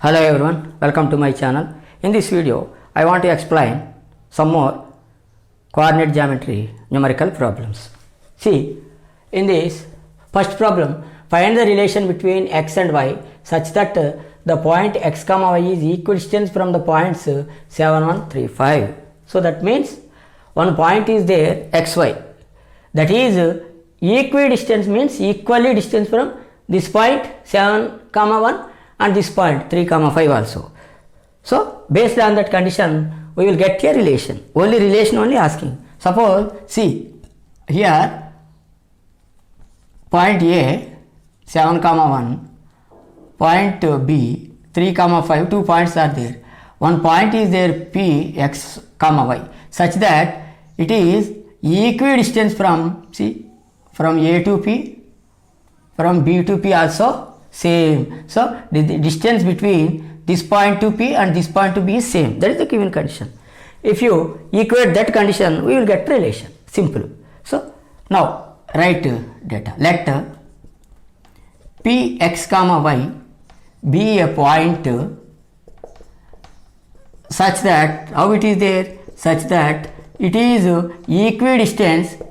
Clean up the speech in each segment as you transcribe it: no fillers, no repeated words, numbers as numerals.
Hello everyone, welcome to my channel. In this video, I want to explain some more coordinate geometry numerical problems. See, in this first problem, find the relation between x and y such that the point x comma y is equidistant from the points 7, 1, 3, 5. So that means one point is there xy, that is equidistant means equally distant from this point 7 comma 1 and this point 3 comma 5 also. So based on that condition we will get a relation, only relation only asking. Suppose see here point A 7 comma 1, point B 3 comma 5, 2 points are there. One point is there P x comma y such that it is equidistant from A to P, from B to P also same. So the distance between this point to P and this point to B is same. That is the given condition. If you equate that condition, we will get relation. Simple. So now write data. Let P x comma y be a point such that how it is there, such that it is equidistant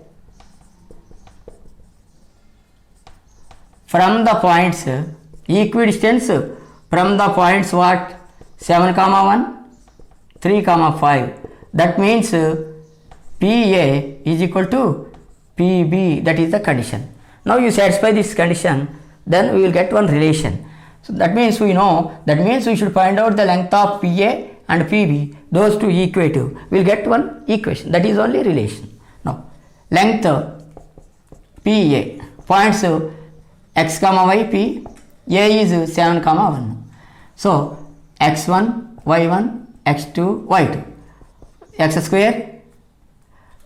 from the points, equidistance from the points what 7 comma 1, 3 comma 5. That means PA is equal to PB. That is the condition. Now you satisfy this condition, then we will get one relation. So that means we know, that means we should find out the length of PA and PB, those two equative. We will get one equation, that is only relation. Now length PA, points x comma y P, A is 7 comma 1. So x1, y1, x2, y2, x square,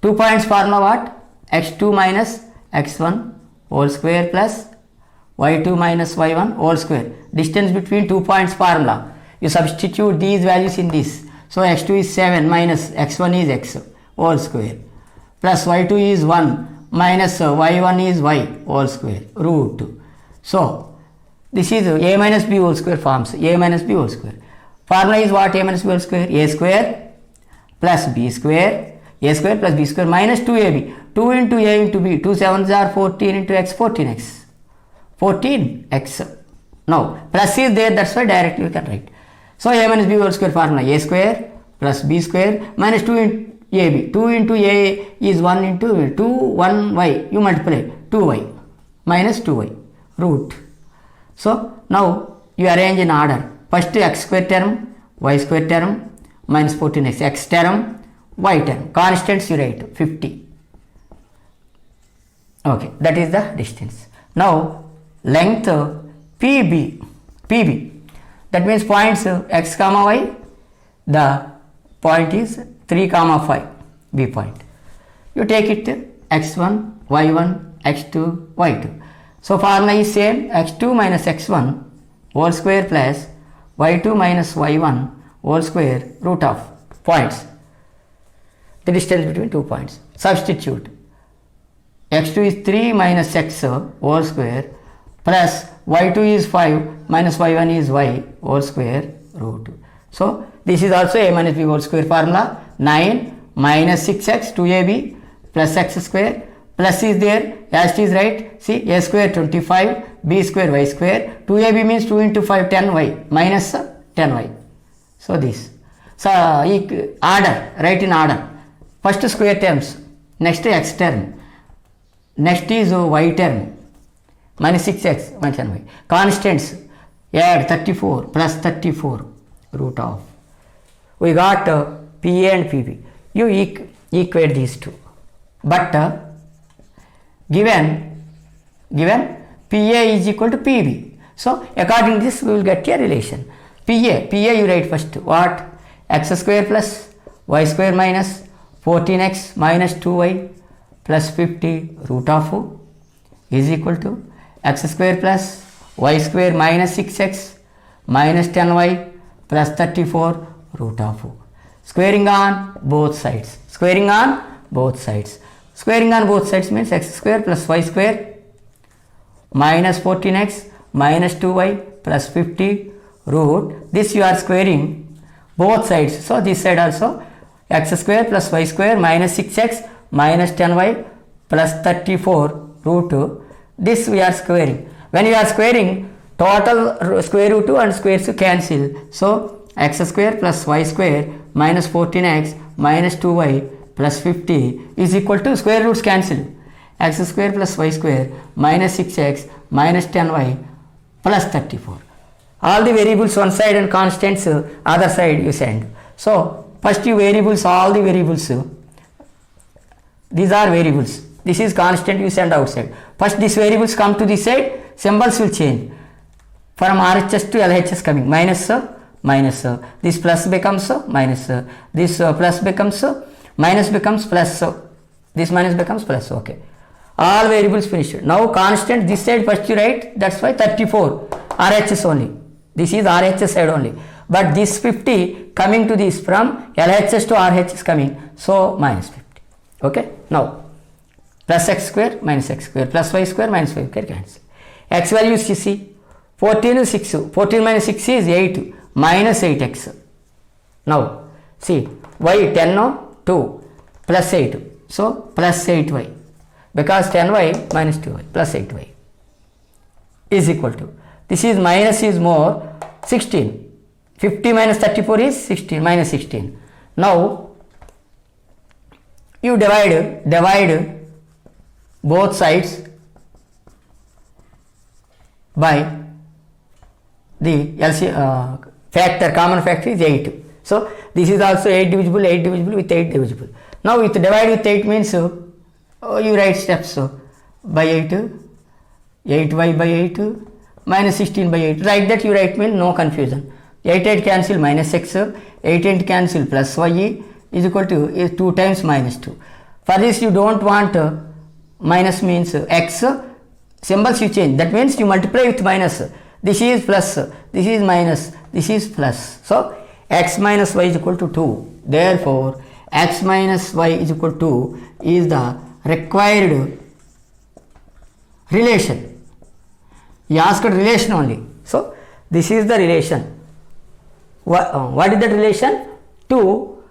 2 points formula what? x2 minus x1 whole square plus y2 minus y1 whole square. Distance between 2 points formula. You substitute these values in this. So x2 is 7 minus x1 is x whole square plus y2 is 1 minus y1 is y whole square root. So this is a minus b whole square forms a minus b whole square. Formula is what? A minus b whole square, a square plus b square, a square plus b square minus 2ab, 2 into a into b, 2 sevens are 14 into x, 14x, 14x. Now plus is there, that's why directly we can write. So a minus b whole square formula, a square plus b square minus 2 into ab, 2 into a is 1 into 2, 1y, you multiply 2y minus 2y root. So now you arrange in order. First x square term, y square term minus 14x, x term, y term. Constants you write 50. Okay, that is the distance. Now length PB, that means points x comma y, the point is 3 comma 5, B point. You take it x1, y1, x2, y2. So formula is same, x2 minus x1 whole square plus y2 minus y1 whole square root of points, the distance between 2 points. Substitute x2 is 3 minus x whole square plus y2 is 5 minus y1 is y whole square root. So this is also a minus b whole square formula. 9 minus 6x 2ab plus x square plus is there as it is, right? See, a square 25, b square y square, 2ab means 2 into 5 10y minus 10y. So this. So order, write in order. First square terms, next x term, next is y term, minus 6x minus 10y. Constants, add 34 plus 34 root of. We got PA and PB. You equate these two. But given PA is equal to PB. So according to this we will get a relation. PA you write first what? X square plus y square minus 14x minus 2y plus 50 root of is equal to x square plus y square minus 6x minus 10y plus 34 root of. Squaring on both sides. Squaring on both sides. Squaring on both sides means x square plus y square minus 14x minus 2y plus 50 root this you are squaring both sides. So this side also x square plus y square minus 6x minus 10y plus 34 root 2. This we are squaring. When you are squaring, total square root 2 and squares cancel. So x square plus y square minus 14x minus 2y plus 50 is equal to square roots cancel. X square plus y square minus 6x minus 10y plus 34. All the variables one side and constants other side you send. So first you variables, all the variables, these are variables. This is constant, you send outside. First these variables come to this side, symbols will change. From RHS to LHS coming, minus, minus, this plus becomes minus, this plus becomes minus becomes plus, this minus becomes plus, okay. All variables finished. Now constant, this side first you write, that's why 34, RHS only. This is RHS side only. But this 50 coming to this from LHS to RHS coming, so minus 50, okay. Now plus x square minus x square plus y square minus y square cancel. X values you see, 14 is 6, 14 minus 6 is 8, minus 8x. Now see, y 10 no, 2 plus 8, so plus 8y, because 10y minus 2y plus 8y is equal to, this is minus is more, 16. 50 minus 34 is 16, minus 16. Now you divide both sides by the factor, common factor is 8. So this is also 8 divisible with 8 divisible. Now with divide with 8 means you write steps by 8, 8y by 8 minus 16 by 8. Like that you write, mean no confusion. 8 cancel minus x, 8 cancel plus y is equal to 2 times minus 2. For this you don't want minus means x, symbols you change, that means you multiply with minus. This is plus, this is minus, this is plus. So x minus y is equal to 2. Therefore x minus y is equal to is the required relation. You asked relation only. So this is the relation. What is that relation? To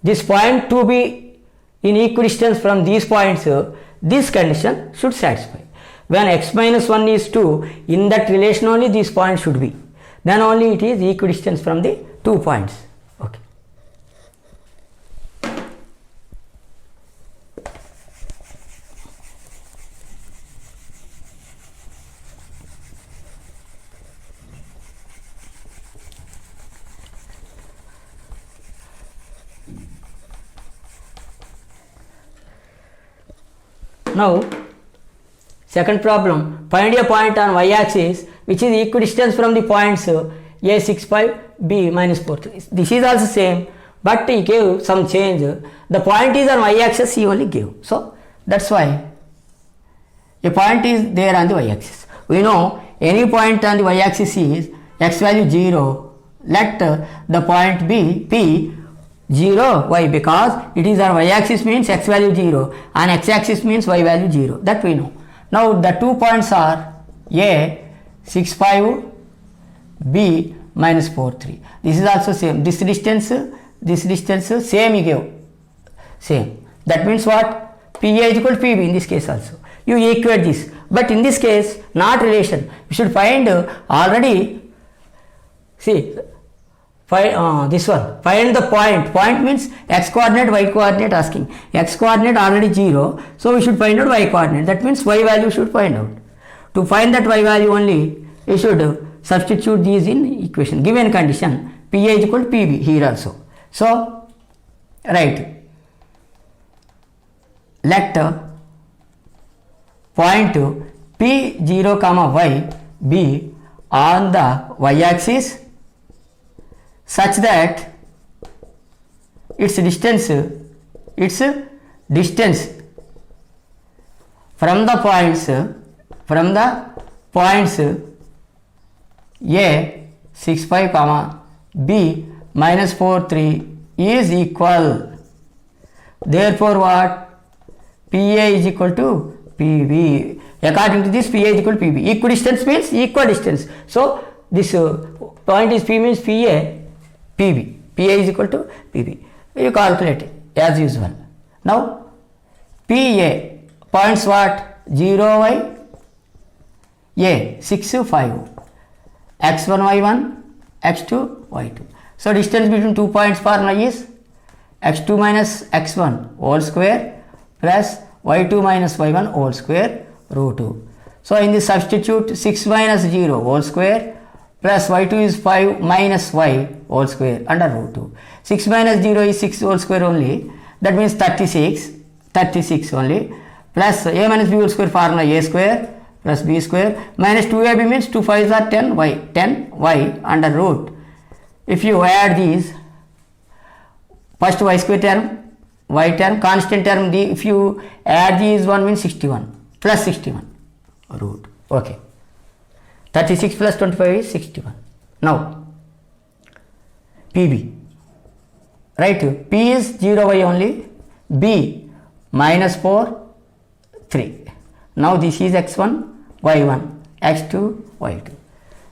this point to be in equidistance from these points, this condition should satisfy. When x minus 1 is 2, in that relation only these points should be. Then only it is equidistance from the 2 points. Okay. Now second problem, find a point on y-axis which is equidistant from the points a 6 5, b minus 4 3. This is also same, but he gave some change. The point is on y-axis, he only gave. So that's why a point is there on the y-axis. We know any point on the y-axis is x value 0. Let the point be p 0, why? Because it is on y-axis means x value 0 and x-axis means y value 0. That we know. Now the 2 points are a 6 5, b minus 4 3. This is also same. This distance same he gave. Same. That means what? PA is equal to PB in this case also. You equate this. But in this case, not relation. We should find already, see, this one, find the point. Point means x coordinate, y coordinate asking. X coordinate already 0, so we should find out y coordinate. That means y value should find out. To find that y value only, we should substitute these in equation. Given condition, PA is equal to PB here also. So write, let point P0 comma y be on the y-axis such that its distance from the points a 6 5 comma b minus 4 3 is equal. Therefore what? PA is equal to PB. According to this, PA is equal to PB. Equidistance means equal distance. So this point is P means PA, PB. PA is equal to PB. You calculate it as usual. Now PA points what? 0 y A 6 5 x1 y1 x2 y2. So distance between 2 points formula is x2 minus x1 whole square plus y2 minus y1 whole square root 2. So in this substitute 6 minus 0 whole square plus y2 is 5 minus y whole square under root 2. 6 minus 0 is 6 whole square only, that means 36 only, plus a minus b whole square formula a square plus b square minus 2ab means 2 5s are 10y under root. If you add these, first y square term, y term, constant term, if you add these, 1 means 61 plus 61 root. Okay, 36 plus 25 is 61. Now PB, right? P is 0y only, B minus 4 3. Now this is x1 y1 x2 y2.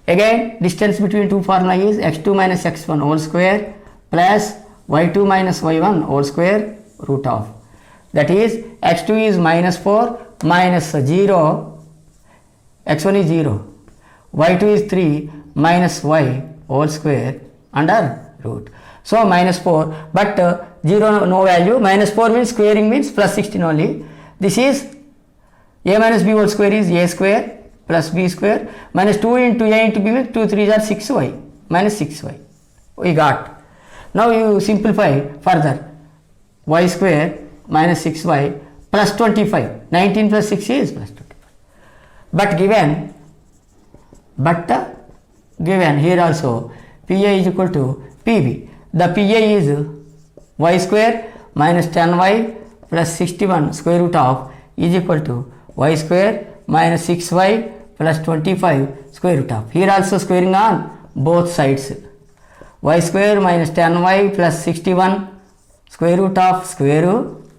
Again distance between two formula is x2 minus x1 whole square plus y2 minus y1 whole square root of, that is x2 is minus 4 minus 0, x1 is 0, y2 is 3 minus y whole square under root. So minus 4, but 0 no value, minus 4 means squaring means plus 16 only. This is a minus b whole square is a square plus b square minus 2 into a into b means 2 3s are 6y minus 6y we got. Now you simplify further, y square minus 6y plus 25, 19 plus 6 is plus 25. Given here also PA is equal to PB. The PA is y square minus 10y plus 61 square root of is equal to y square minus 6y plus 25 square root of. Here also squaring on both sides. Y square minus 10y plus 61 square root of square root.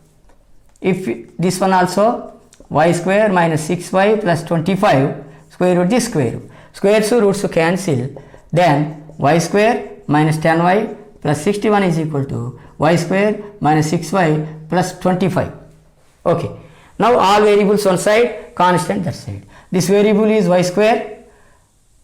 If this one also y square minus 6y plus 25 square root, this square root. Squares to roots to cancel, then y square minus 10y plus 61 is equal to y square minus 6y plus 25. Okay. Now all variables one side, constant that side. This variable is y square,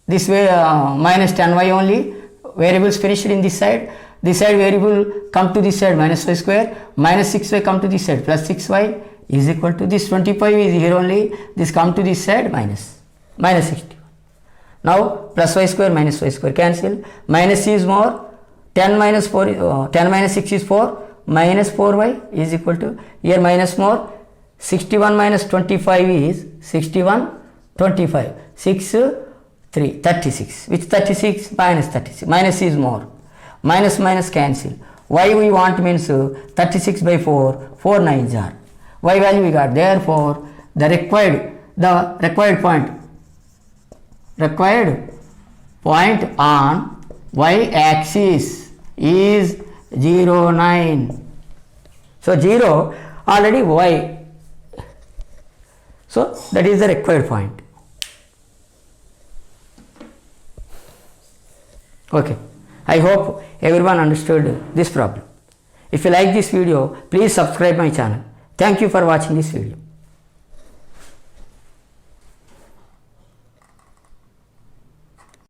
this way minus 10y only, variables finished in this side variable come to this side minus y square, minus 6y come to this side plus 6y is equal to this 25 is here only, this come to this side minus 61. Now plus y square minus y square cancel, minus is more, 10 minus 4 10 minus 6 is 4, minus 4y is equal to, here minus more, 61 minus 25 is 61 25 6 3 36, which 36 minus 36, minus is more, minus cancel, y we want means 36 by 4 9s are, y value we got, therefore the required point on y axis is 0 9. So 0 already y, so that is the required point. Okay, I hope everyone understood this problem. If you like this video, please subscribe my channel. Thank you for watching this video.